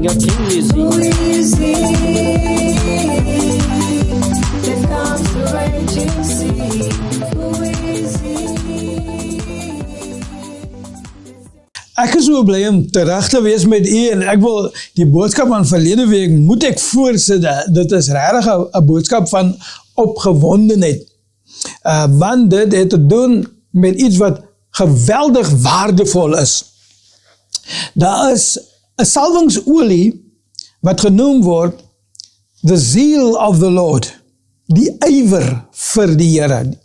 your king is he. Who is he? Then comes the raging sea. Who is he? Ek is so bly om terug te wees met u en ek wil die boodskap van verlede week moet ek voorsit. Dit is regtig 'n boodskap van opgewondenheid. Want dit het te doen met iets wat geweldig waardevol is. Daar is 'n salwingsolie wat genoem word the zeal of the Lord, die ywer vir die Here.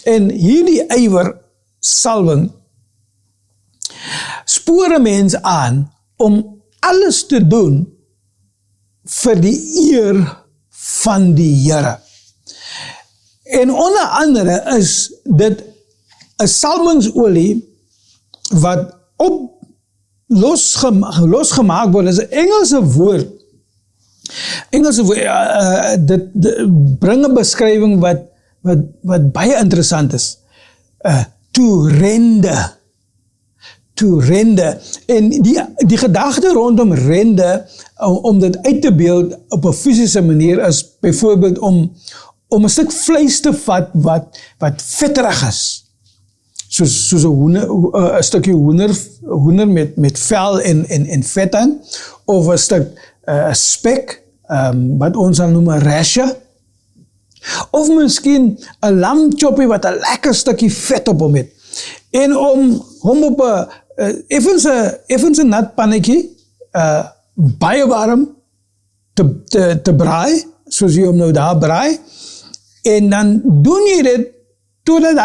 En hierdie ywer salwing spoor 'n mens aan om alles te doen vir die eer van die Here. En onder andere is dit 'n salwingsolie wat losgemaak word. Dit is 'n Engelse woord. Dit bring 'n beskrywing wat baie interessant is. To render. En die gedagte rondom rende, om dit uit te beeld op 'n fisiese manier, is byvoorbeeld om 'n stuk vleis te vat wat vetterig is. Soos 'n stukkie hoender met vel en vet aan, of 'n stuk spek, wat ons dan noem 'n rasher, of miskien 'n lamchoppie wat 'n lekker stukkie vet op hom het. En om hom op 'n effens 'n nat pannetjie, baie warm te braai, soos jy hom nou daar braai, en dan doen jy dit totdat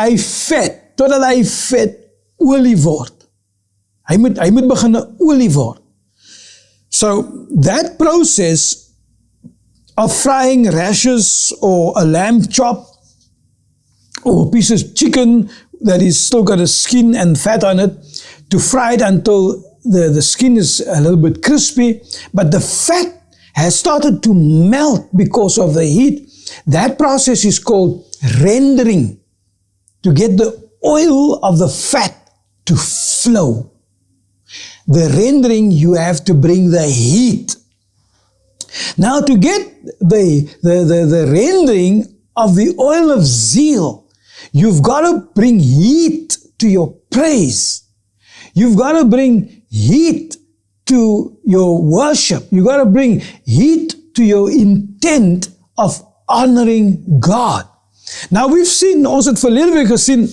hy vet olie word. Hy moet begin olie word. So that process of frying rashers or a lamb chop or a piece of chicken that is still got a skin and fat on it, to fry it until the skin is a little bit crispy, but the fat has started to melt because of the heat. That process is called rendering, to get the oil of the fat to flow. The rendering, you have to bring the heat. Now, to get the rendering of the oil of zeal, you've got to bring heat to your praise. You've got to bring heat to your worship. You've got to bring heat to your intent of honoring God. Now, we've seen, ons het verlede week gesien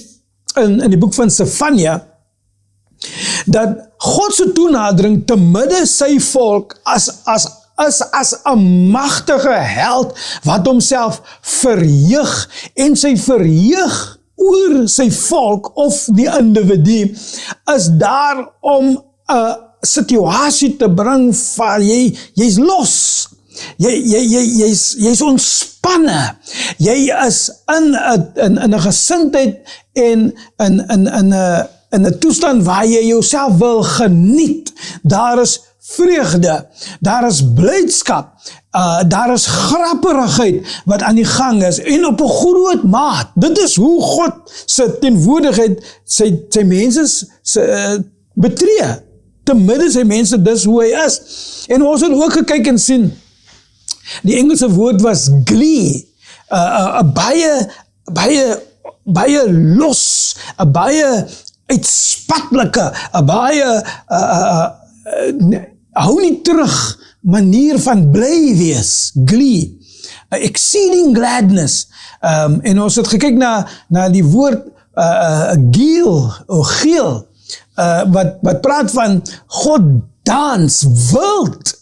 in die boek van Sefanja, dat God se toenadering te midde sy volk as 'n magtige held wat homself verheug, en sy verheug oor sy volk of die individu is daar om 'n situasie te bring waar jy's los. Jy's ontspanne. Jy is in 'n gesindheid en in 'n toestand waar jy jouself wil geniet. Daar is vreugde, daar is blydskap, daar is grapperigheid wat aan die gang is, en op 'n groot maat. Dit is hoe God se teenwoordigheid sy mense betree. Te midde sy mense, dis hoe hy is. En ons het ook gekyk en sien, die Engelse woord was glee, 'n baie los, 'n baie uitspattelike, 'n baie hou nie terug manier van bly wees, glee, exceeding gladness. En ons het gekyk na die woord geel, wat praat van God dans wild,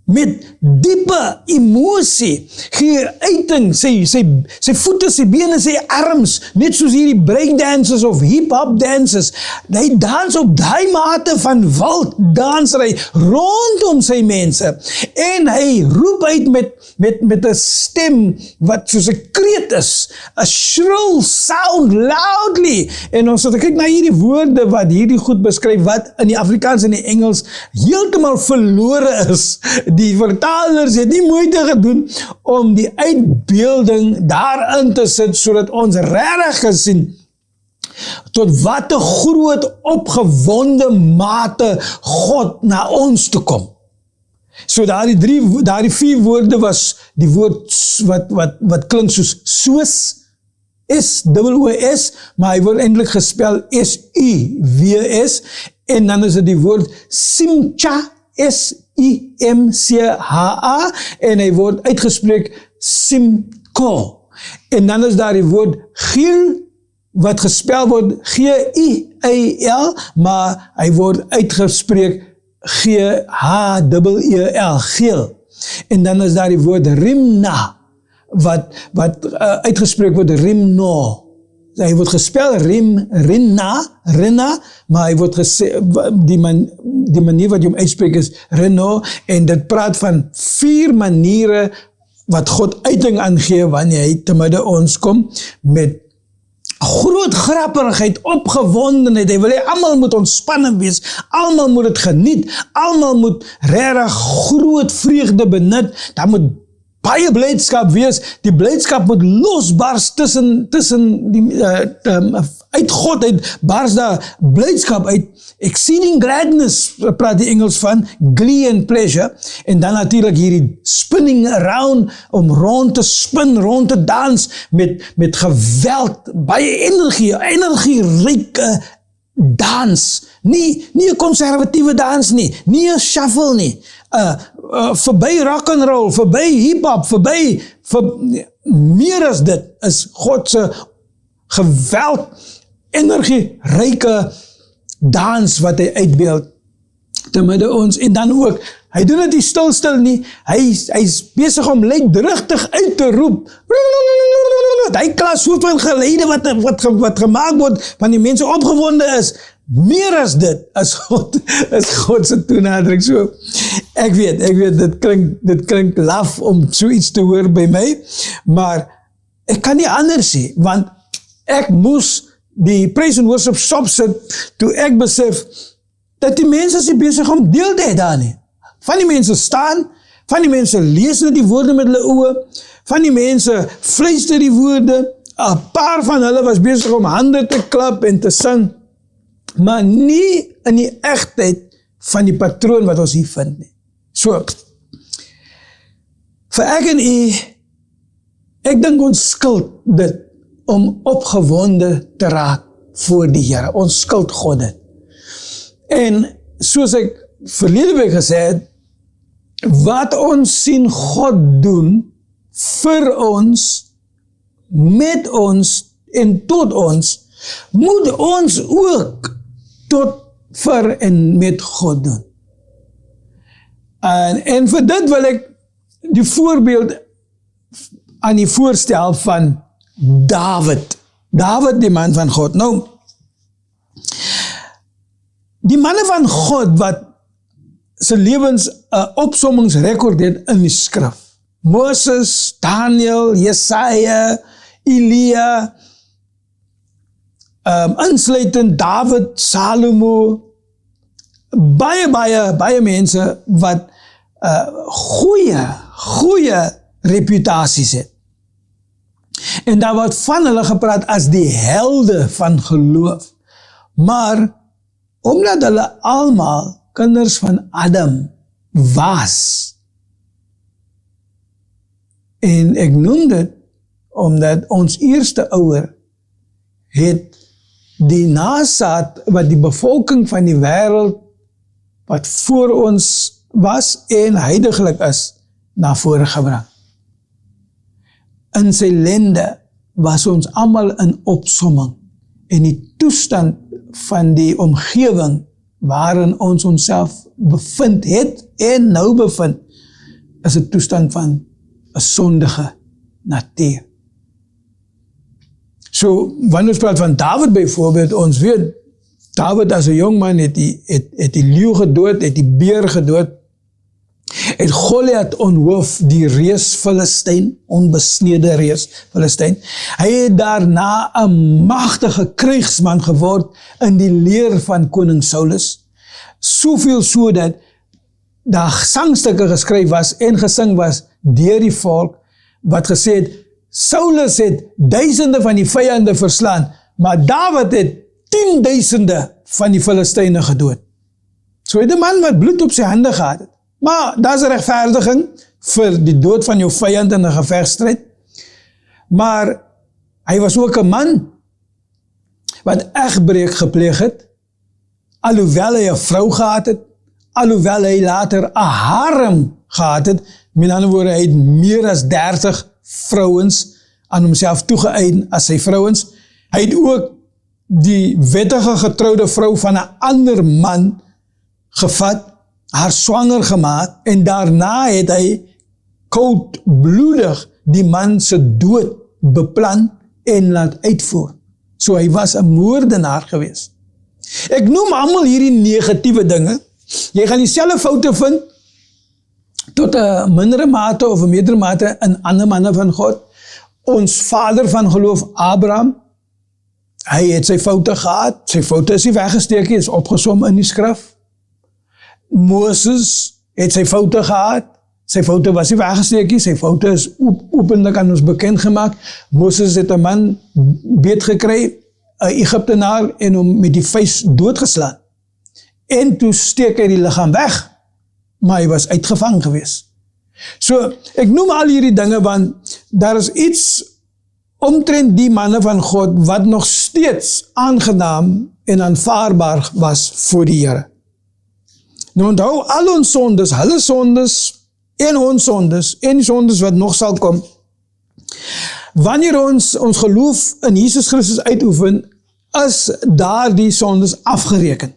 met diepe emosie, gee uiting, sy voete, sy bene, sy arms, net soos hierdie breakdancers of hip-hop dancers. Hy dans op die mate van wild dansery rondom sy mense, en hy roep uit met 'n stem wat soos 'n kreet is, a shrill sound loudly. En ons het kyk na hierdie woorde wat hierdie goed beskryf, wat in die Afrikaans en die Engels heeltemal verlore is. Die vertalers het nie moeite gedoen om die uitbeelding daarin te sit, sodat ons regtig gesien tot wat 'n groot opgewonde mate God na ons toe kom. So daardie 4 woorde was die woord wat klink soos, S-O-O-S, maar hy word eintlik gespel S-U-W-S, en dan is dit die woord Simcha, S-I-M-C-H-A, en hy word uitgespreek Simko. En dan is daar die woord Giel, wat gespel word G-I-E-L, maar hy word uitgespreek G-H-E-E-L, Geel. En dan is daar die woord Rimna, wat uitgespreek word Rimno. Hy word gespel Rinna, maar hy word die manier wat jy hom uitspreek is Rino, en dit praat van 4 maniere wat God uiting aangee wanneer hy te midde ons kom met groot grapperigheid, opgewondenheid. Hy wil hê almal moet ontspanne wees, almal moet dit geniet, almal moet regtig groot vreugde benut, daar moet baie blydskap wees, die blydskap moet losbars tussen die, uit God uit, bars daar blydskap uit, exceeding gladness, praat die Engels van, glee and pleasure, en dan natuurlijk hierdie spinning around, om rond te spin, rond te dans, met geweld, baie energieryke dans, nie 'n konservatiewe dans nie 'n shuffle nie, verby rock and roll, verby hip-hop, meer as dit, is God se geweld, energieryke dans wat hy uitbeeld te midde ons, en dan ook, hy doen dit nie stil nie, hy's besig om luidrigtig uit te roep, hy klas soveel geluide wat gemaak word, van die mense opgewonde is, meer as dit, is God se toenadering. So, ek weet, dit klink laf om so iets te hoor by my, maar ek kan nie anders sê, want ek moes die praise and worship stop sit, toe ek besef, dat die mense is nie besig om deel te hê daar nie. Van die mense staan, van die mense lees net die woorde met hulle oë, van die mense fluister die woorde, 'n paar van hulle was besig om hande te klap en te sing, maar nie in die egtheid van die patroon wat ons hier vind nie. So, vir ek en u, ek dink ons skuld dit, om opgewonde te raak voor die Here. Ons skuld God dit. En soos ek verlede week gesê het, wat ons sien God doen vir ons, met ons en tot ons, moet ons ook tot vir en met God doen. En vir dit wil ek die voorbeeld aan die voorstel van David, die man van God. Nou, die manne van God wat sy lewens opsommingsrekord het in die skrif. Moses, Daniel, Jesaja, Elia, insluitend David, Salomo, baie mense wat goeie reputaties het. En daar word van hulle gepraat as die helde van geloof. Maar, omdat hulle almal kinders van Adam was, en ek noem dit, omdat ons eerste ouer het die nasaad wat die bevolking van die wêreld wat voor ons was en huidiglik is, na vore gebring. In sy lende was ons almal in opsomming en die toestand van die omgewing waarin ons onsself bevind het en nou bevind, is 'n toestand van 'n sondige natuur. So, wanneer ons praat van David byvoorbeeld, ons weet, David as 'n jong man het die leeu gedood, het die beer gedood, het Goliat onthoof, die reus Filistyn, onbesnede reus Filistyn. Hy het daarna 'n magtige krygsman geword in die leer van koning Saulus. Soveel so dat daar sangstukke geskryf was en gesing was deur die volk, wat gesê het, Saulus het duisende van die vyande verslaan, maar David het 10.000 van die Filistyne gedood. So het 'n man wat bloed op sy hande gehad het. Maar daar is 'n regverdiging vir die dood van jou vyand in 'n gevegstryd. Maar hy was ook 'n man wat egbreek gepleeg het, alhoewel hy 'n vrou gehad het, alhoewel hy later 'n harem gehad het. Met ander woorde, hy het meer as 30 vrouens aan homself toegeëien as sy vrouens. Hy het ook die wettige getrouwde vrou van 'n ander man gevat, haar swanger gemaak, en daarna het hy koudbloedig die man se dood beplan en laat uitvoer. So hy was 'n moordenaar gewees. Ek noem almal hierdie negatiewe dinge. Jy gaan dieselfde foute vind tot 'n mindere mate of 'n meerdere mate in ander manne van God. Ons vader van geloof, Abraham, hy het sy foute gehad. Sy foute is nie weggesteek nie, is opgesom in die skrif. Moses het sy foute gehad. Sy foute was nie weggesteek nie, sy foute is openlik aan ons bekend gemaak. Moses het 'n man beet gekry, 'n Egiptenaar, en hom met die vuis doodgeslaan. En toe steek hy die liggaam weg, maar hy was uitgevang gewees. So, ek noem al hierdie dinge, want daar is iets omtrent die manne van God, wat nog steeds aangenaam en aanvaarbaar was voor die Here. Nou onthou, al ons sondes, hulle sondes, en ons sondes, en die sondes wat nog sal kom, wanneer ons geloof in Jesus Christus uitoefen, is daar die sondes afgereken.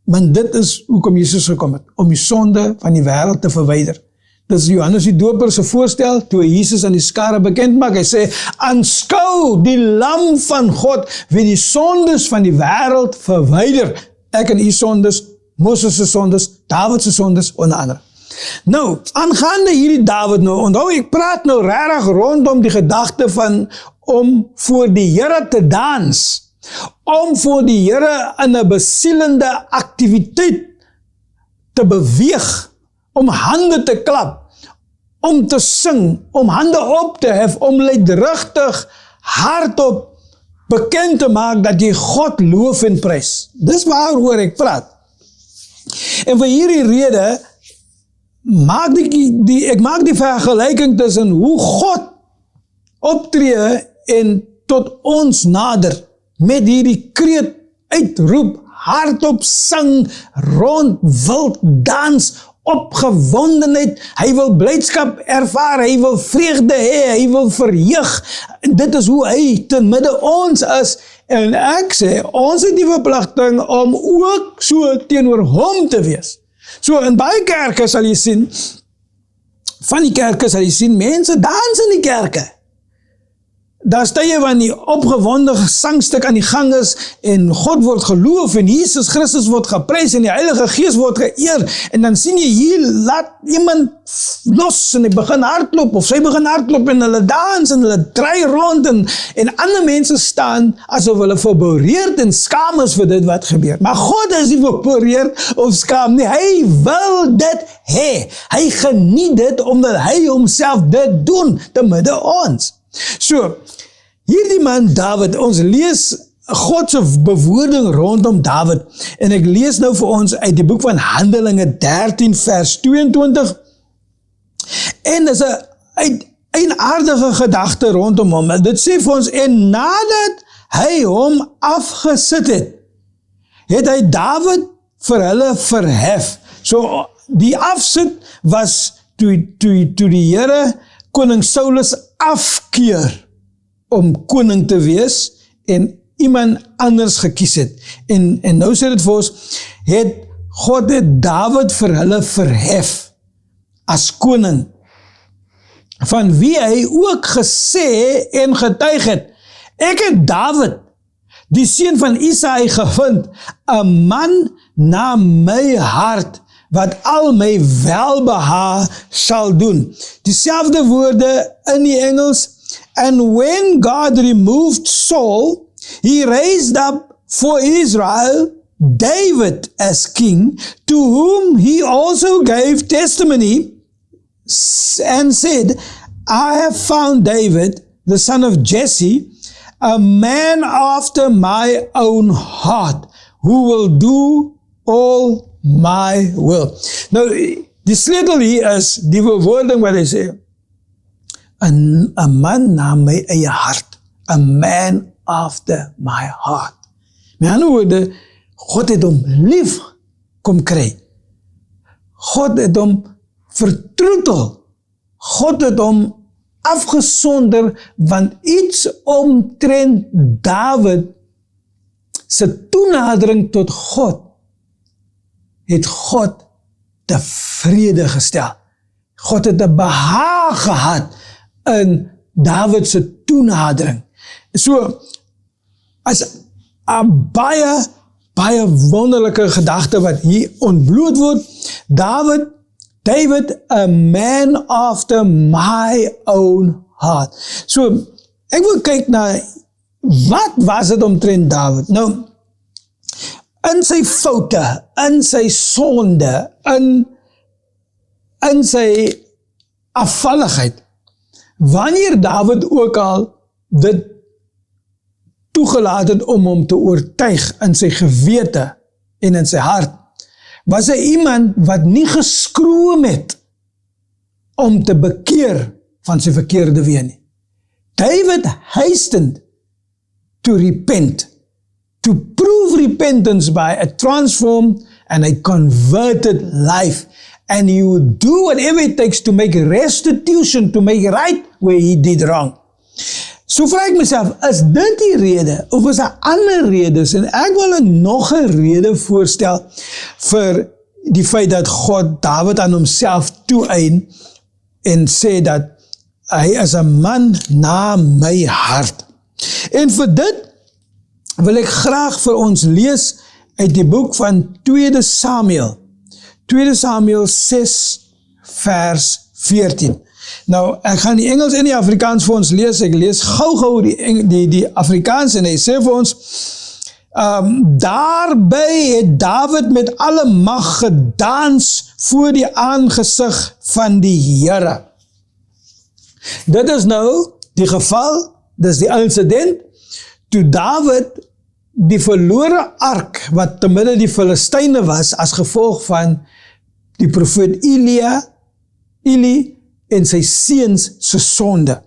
Want dit is hoekom Jesus gekom het, om die sonde van die wêreld te verwyder. Dit is Johannes die Doper se voorstel, toe hy Jesus aan die skare bekend maak. Hy sê, aanskou die lam van God, wie die sondes van die wêreld verwyder. Ek en u sondes, Moses se sondes, Dawid se sondes, onder andere. Nou, aangaande hierdie Dawid nou, onthou ek praat nou regtig rondom die gedagte van om voor die Here te dans, om voor die Here in 'n besielende aktiwiteit te beweeg, om hande te klap, om te sing, om hande op te hef, om luidrigtig, hardop bekend te maak dat jy God loof en prys. Dis waaroor ek praat. En vir hierdie rede ek maak die vergelyking tussen hoe God optree en tot ons nader met hierdie kreet, uitroep, hardop sing, rond, wild dans, opgewondenheid, hy wil blydskap ervaar, hy wil vreugde hê, hy wil verheug. Dit is hoe hy te midde ons is, en ek sê, ons het die verpligting om ook so teenoor hom te wees. So in baie kerke sal jy sien, van die kerke sal jy sien, mense dans in die kerke. Daar stel jy wanneer die opgewonde sangstuk aan die gang is, en God word geloof, en Jesus Christus word geprys, en die Heilige Gees word geëer, en dan sien jy hier, laat iemand los, en hy begin hardloop, of sy begin hardloop, en hulle dans, en hulle draai rond, en ander mense staan, asof hulle verboureerd en skaam is vir dit wat gebeur. Maar God is nie verboureerd of skaam nie, hy wil dit hê, hy geniet dit, omdat hy homself dit doen, te midde ons. So, hierdie man Dawid, ons lees God se bewoording rondom Dawid, en ek lees nou vir ons uit die boek van Handelinge 13 vers 22, en dis 'n eienaardige gedagte rondom hom. Dit sê vir ons, en nadat hy hom afgesit het, het hy Dawid vir hulle verhef. So, die afsit was toe die Here koning Saulus afkeer om koning te wees en iemand anders gekies het. En nou sê dit vir ons, het God het Dawid vir hulle verhef as koning, van wie hy ook gesê en getuig het, ek het Dawid, die seun van Isaai gevind, 'n man na my hart, wat al my welbehaag sal doen. Dieselfde woorde in die Engels, and when God removed Saul, he raised up for Israel David as king, to whom he also gave testimony and said, I have found David, the son of Jesse, a man after my own heart, who will do all my will. Nou, die sleutel hier is die bewoording wat hy sê, 'n man na my eie hart, a man after my heart. Met ander woorde, God het hom lief kom kry. God het hom vertroetel. God het hom afgesonder, want iets omtrent Dawid se toenadering tot God het God tevrede gestel. God het 'n behaag gehad in Dawid se toenadering. So, as 'n baie wonderlike gedagte wat hier ontbloot word, David, a man after my own heart. So, ek wil kyk na, wat was dit omtrent David? Nou, in sy foute, in sy sonde, in sy afvalligheid, wanneer David ook al dit toegelaat het om hom te oortuig in sy gewete en in sy hart, was hy iemand wat nie geskroom het om te bekeer van sy verkeerde weë nie. David hastened to repent, to prove repentance by a transformed and a converted life, and he would do whatever it takes to make restitution, to make right where he did wrong. So vraag ek myself, is dit die rede, of is daar ander redes, en ek wil nog 'n rede voorstel vir die feit dat God David aan homself toeëien en sê dat hy is 'n man na my hart. En vir dit wil ek graag vir ons lees uit die boek van 2 Samuel 6 vers 14. Nou, ek gaan die Engels en die Afrikaans vir ons lees, ek lees gou die Afrikaans en hy sê vir ons, daarby het David met alle mag gedans voor die aangesig van die Here. Dit is nou die geval, dit is die incident, toe David die verlore ark, wat te midde die Filistyne was, as gevolg van die profeet Eli en sy seuns se sonde.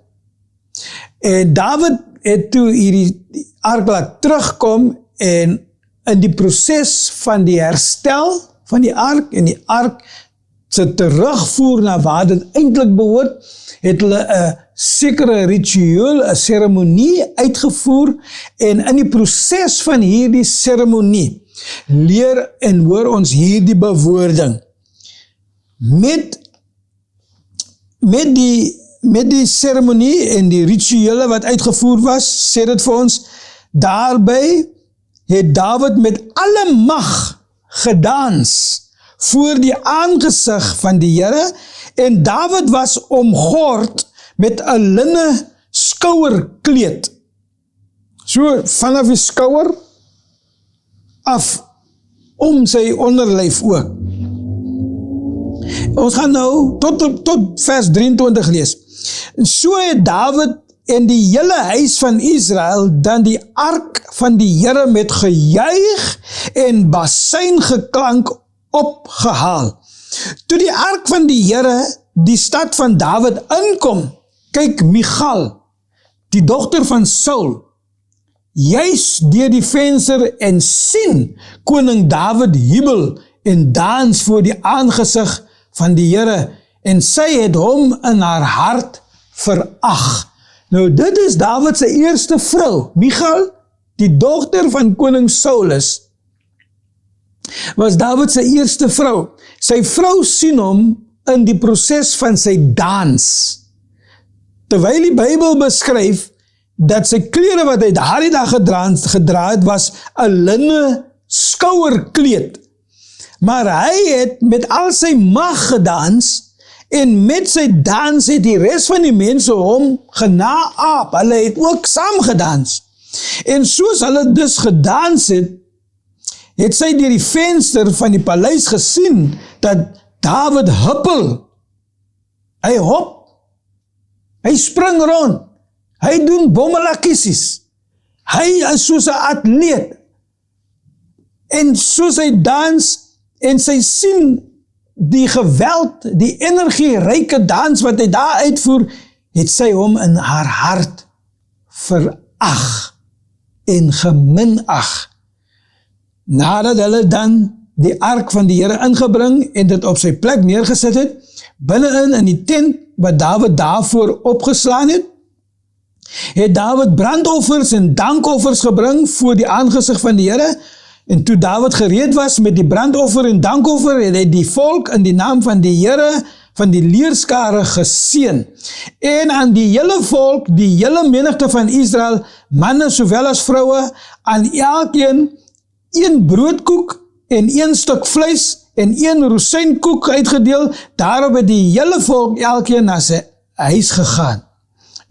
En David het toe hierdie ark laat terugkom, en in die proses van die herstel van die ark, en die ark se terugvoer na waar dit eintlik behoort, het hulle 'n sekere ritueel, 'n seremonie uitgevoer, en in die proses van hierdie seremonie leer en hoor ons hierdie bewoording. Met die seremonie en die rituele wat uitgevoer was, sê dit vir ons, daarby het David met alle mag gedans voor die aangesig van die Here, en David was omgord met 'n linne skouerkleed. So vanaf die skouer af om sy onderlyf ook. Ons gaan nou tot vers 23 lees. So het David en die hele huis van Israel dan die ark van die Here met gejuig en basuingeklank opgehaal. Toe die ark van die Here die stad van David inkom, kyk Michal, die dogter van Saul, juis deur die venster en sien koning David jubel en dans voor die aangesig van die Here, en sy het hom in haar hart verag. Nou dit is David se eerste vrou, Michal, die dogter van koning Saulus, was David se eerste vrou. Sy vrou sien hom in die proses van sy dans. Terwyl die Bybel beskryf dat sy klere wat hy daardie dag gedra het, was 'n linne skouerkleed. Maar hy het met al sy mag gedans, en met sy dans het die res van die mense hom genaaap. Hulle het ook saam gedans. En soos hulle dus gedans het sy deur die venster van die paleis gesien dat David huppel. Hy hop. Hy spring rond. Hy doen bommelakiesies. Hy is soos 'n atleet. En soos hy dans en sy sien die geweld, die energieryke dans wat hy daar uitvoer, het sy hom in haar hart verag en geminag. Nadat hulle dan die ark van die Here ingebring en dit op sy plek neergesit het, binnenin in die tent wat Dawid daarvoor opgeslaan het Dawid brandoffers en dankoffers gebring voor die aangesig van die Here. En toe Dawid gereed was met die brandoffer en dankoffer, het hy die volk in die naam van die Here, van die leerskare geseën. En aan die hele volk, die hele menigte van Israel, manne sowel as vroue, aan elkeen 1 broodkoek en 1 stuk vleis en 1 rosynkoek uitgedeel. Daarop het die hele volk elkeen na sy huis gegaan.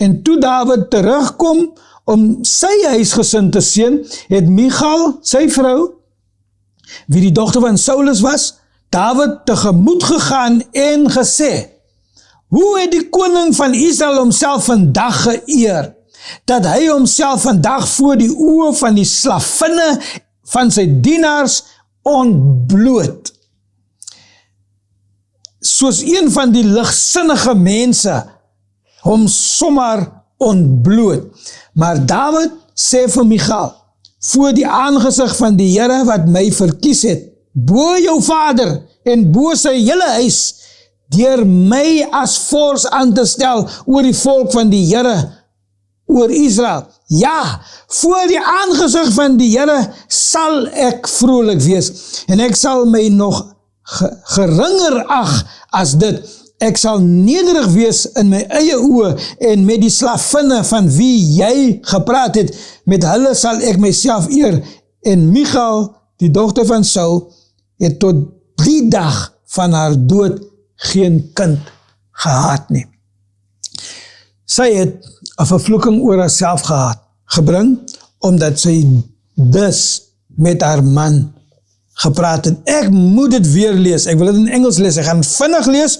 En toe Dawid terugkom om sy huisgesin te seën, het Michal, sy vrou, wie die dogter van Saulus was, Dawid tegemoet gegaan en gesê, hoe het die koning van Israel homself vandag geëer, dat hy homself vandag voor die oë van die slavinne van sy dienaars ontbloot. Soos een van die ligsinnige mense hom sommer ontbloot. Maar Dawid sê vir Michal, voor die aangesig van die Here wat my verkies het, bo jou vader en bo sy hele huis, deur my as vors aan te stel oor die volk van die Here, oor Israel. Ja, voor die aangesig van die Here sal ek vrolik wees, en ek sal my nog geringer ag as dit. Ek sal nederig wees in my eie oë en met die slavinne van wie jy gepraat het, met hulle sal ek myself eer. En Michal, die dogter van Saul, het tot 3 dag van haar dood geen kind gehad nie. Sy het 'n vervloeking oor haarself gebring, omdat sy dus met haar man gepraat het. Ek moet dit weer lees, ek wil dit in Engels lees, ek gaan vinnig lees,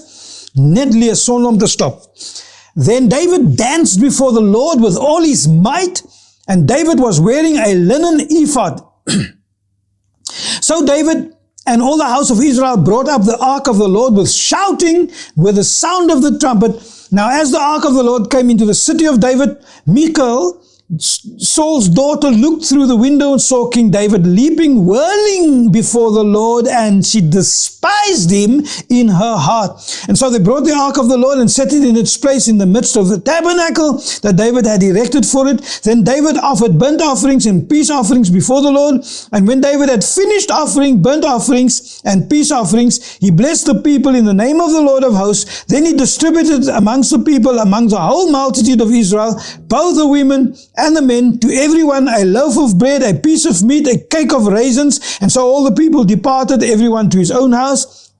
net lees sonder om te stop. Then David danced before the Lord with all his might, and David was wearing a linen ephod. So David and all the house of Israel brought up the ark of the Lord with shouting, with the sound of the trumpet. Now as the ark of the Lord came into the city of David, Michal, Saul's daughter, looked through the window and saw King David leaping, whirling before the Lord, and she despised him in her heart. And so they brought the ark of the Lord and set it in its place in the midst of the tabernacle that David had erected for it. Then David offered burnt offerings and peace offerings before the Lord. And when David had finished offering burnt offerings and peace offerings, he blessed the people in the name of the Lord of hosts. Then he distributed amongst the people, amongst the whole multitude of Israel, both the women and the men, to everyone a loaf of bread, a piece of meat, a cake of raisins. And so all the people departed, everyone to his own house.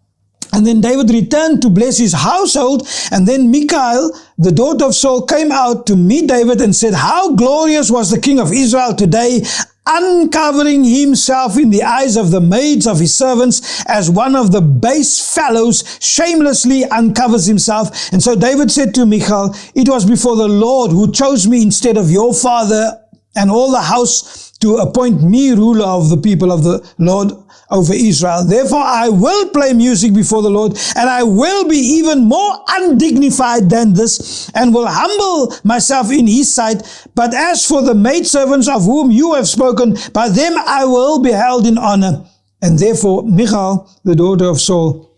And then David returned to bless his household. And then Michal, the daughter of Saul, came out to meet David and said, how glorious was the king of Israel today, uncovering himself in the eyes of the maids of his servants, as one of the base fellows shamelessly uncovers himself. And so David said to Michal, it was before the Lord who chose me instead of your father and all the house to appoint me ruler of the people of the Lord over Israel. Therefore I will play music before the Lord, and I will be even more undignified than this, and will humble myself in his sight. But as for the maidservants of whom you have spoken, by them I will be held in honor. And therefore Michal, the daughter of Saul,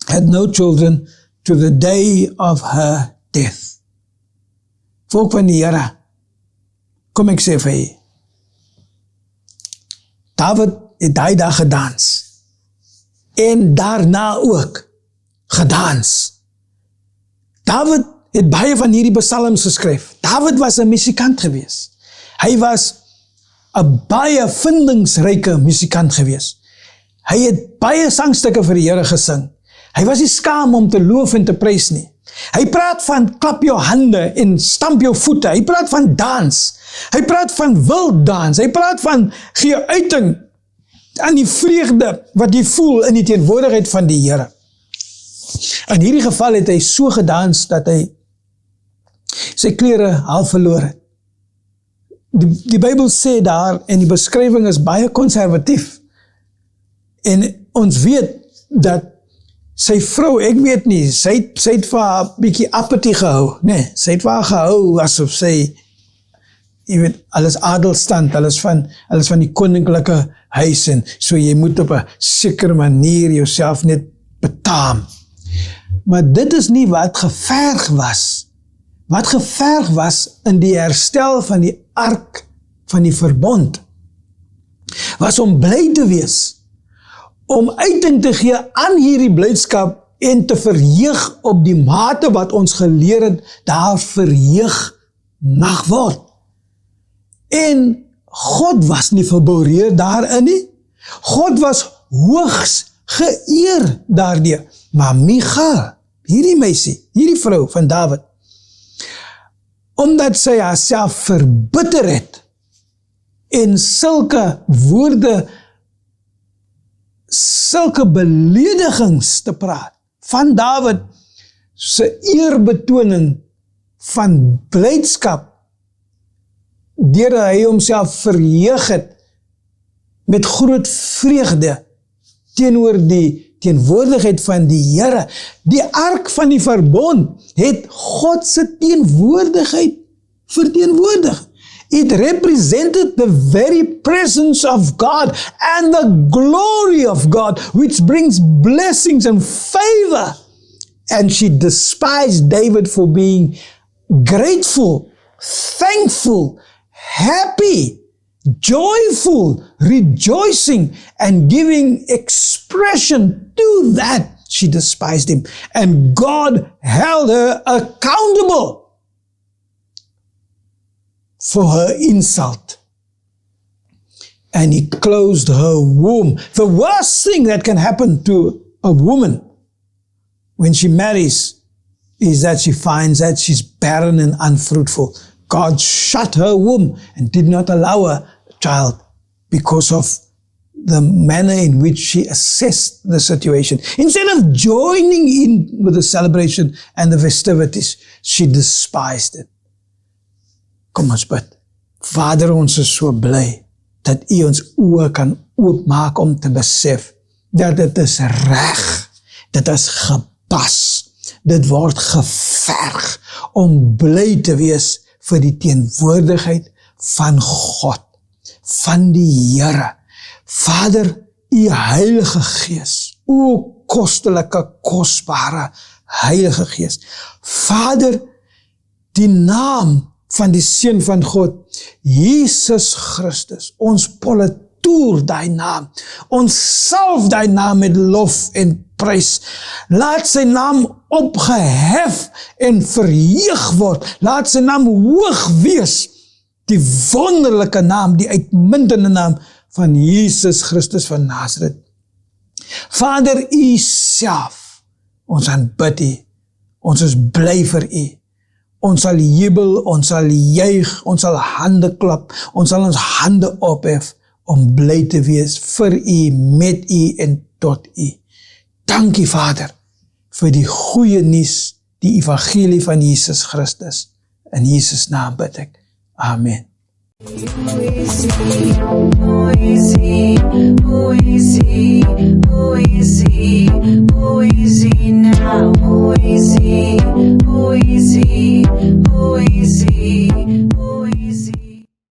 had no children to the day of her death. Volk van die Here, kom ek sê vir jy, David het daai dag gedans, en daarna ook gedans. David het baie van hierdie psalms geskryf. David was 'n musikant gewees. Hy was 'n baie vindingsryke musikant gewees. Hy het baie sangstukke vir die Here gesing. Hy was nie skaam om te loof en te prys nie. Hy praat van klap jou hande en stamp jou voete. Hy praat van dans. Hy praat van wild dans. Hy praat van gee uiting aan die vreugde wat jy voel in die teenwoordigheid van die Here. In hierdie geval het hy so gedans dat hy sy klere half verloor het. Die Bybel sê daar, en die beskrywing is baie konservatief. En ons weet, dat sy vrou, ek weet nie, sy het vir haar bietjie appetie gehou, nee, sy het vir haar gehou, asof sy, jy weet, alles adelstand, alles van die koninklike huis, en so jy moet op 'n sekere manier jouself net betaam. Maar dit is nie wat geverg was. Wat geverg was in die herstel van die ark van die verbond, was om bly te wees, om uiting te gee aan hierdie blydskap en te verheug op die mate wat ons geleer het, daar verheug mag word. En God was nie verboureer daarin nie. God was hoogs geëer daardeur. Maar Michal, hierdie meisie, hierdie vrou van Dawid, omdat sy haarself verbitter het en sulke woorde, sulke beledigings te praat van Dawid se eerbetoning van blydskap, deurdat hy homself verheug het met groot vreugde teenoor die teenwoordigheid van die Here. Die ark van die verbond het God se teenwoordigheid verteenwoordig. It represented the very presence of God and the glory of God, which brings blessings and favor. And she despised David for being grateful, thankful, happy, joyful, rejoicing, and giving expression to that. She despised him. And God held her accountable for her insult. And he closed her womb. The worst thing that can happen to a woman when she marries is that she finds that she's barren and unfruitful. God shut her womb and did not allow her child because of the manner in which she assessed the situation. Instead of joining in with the celebration and the festivities, she despised it. Kom ons bid. Vader, ons is so bly dat U ons oë kan oopmaak om te besef dat dit is reg, dit is gepas, dit word geverg om bly te wees vir die teenwoordigheid van God, van die Here. Vader, U Heilige Gees, o kostelike, kosbare Heilige Gees. Vader, die naam van die Seun van God, Jesus Christus, ons poletoer die naam, ons salf die naam met lof en prys. Laat sy naam opgehef en verheug word, laat sy naam hoog wees, die wonderlike naam, die uitmuntende naam van Jesus Christus van Nazareth. Vader, U self, ons aanbid U, ons is bly vir U. Ons sal jubel, ons sal juig, ons sal hande klap, ons sal ons hande ophef om bly te wees vir U, met U en tot U. Dankie Vader vir die goeie nuus, die evangelie van Jesus Christus. In Jesus naam bid ek. Amen. We see,